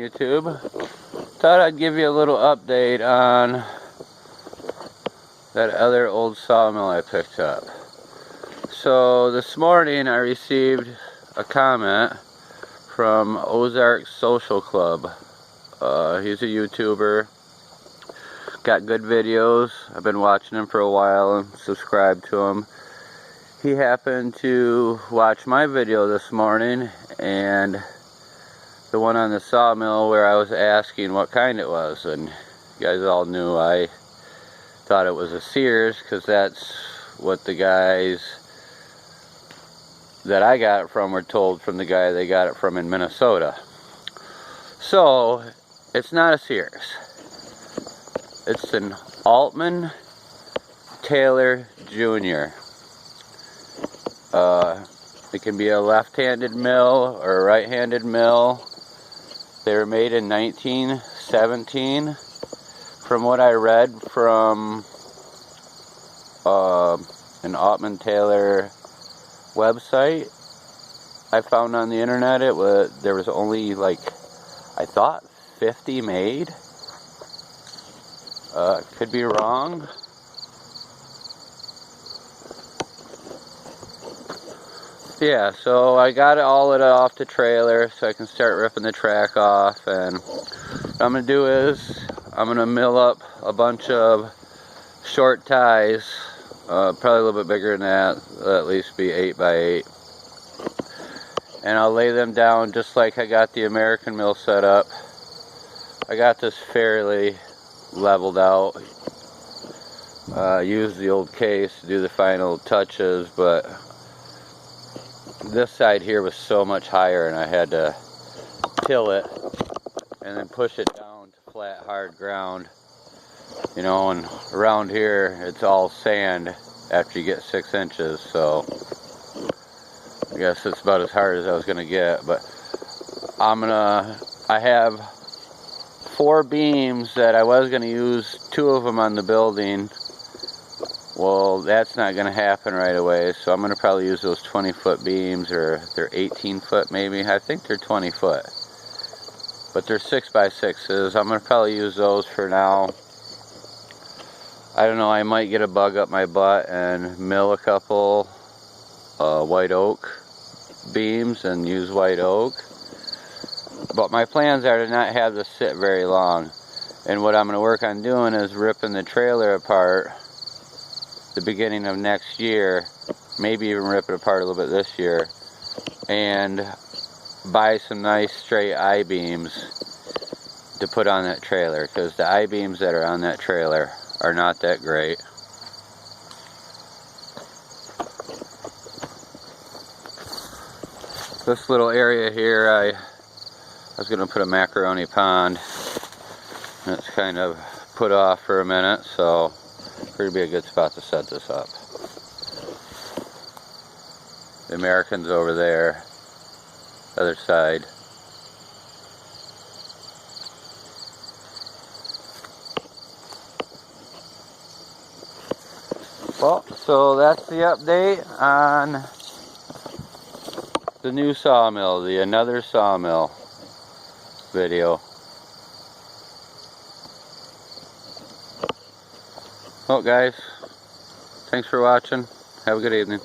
YouTube. Thought I'd give you a little update on that other old sawmill I picked up. So this morning I received a comment from Ozark Social Club. He's a YouTuber, got good videos. I've been watching him for a while and subscribed to him. He happened to watch my video this morning, and the one on the sawmill where I was asking what kind it was, and you guys all knew I thought it was a Sears because that's what the guys that I got it from were told from the guy they got it from in Minnesota. So it's not a Sears. It's an Altman Taylor Jr. It can be a left-handed mill or a right-handed mill. They were made in 1917. From what I read from an Altman Taylor website I found on the internet, there was only, like, I thought 50 made. Could be wrong. Yeah, so I got it all off the trailer so I can start ripping the track off, and what I'm going to do is I'm going to mill up a bunch of short ties, probably a little bit bigger than that, at least be 8x8, and I'll lay them down just like I got the American mill set up. I got this fairly leveled out, used the old case to do the final touches, but this side here was so much higher and I had to till it and then push it down to flat hard ground, you know, and around here it's all sand after you get 6 inches, so I guess it's about as hard as I was gonna get. But I have 4 beams that I was gonna use 2 of them on the building. Well, that's not going to happen right away, so I'm going to probably use those 20-foot beams, or they're 18-foot maybe. I think they're 20-foot, but they're 6x6s. I'm going to probably use those for now. I don't know, I might get a bug up my butt and mill a couple white oak beams and use white oak. But my plans are to not have this sit very long. And what I'm going to work on doing is ripping the trailer apart the beginning of next year, maybe even rip it apart a little bit this year, and buy some nice straight I-beams to put on that trailer, because the I-beams that are on that trailer are not that great. This little area here, I was going to put a macaroni pond, and it's kind of put off for a minute, so it'd be a good spot to set this up. The American's over there, other side. Well, so that's the update on the new sawmill, the another sawmill video. Well, guys, thanks for watching. Have a good evening.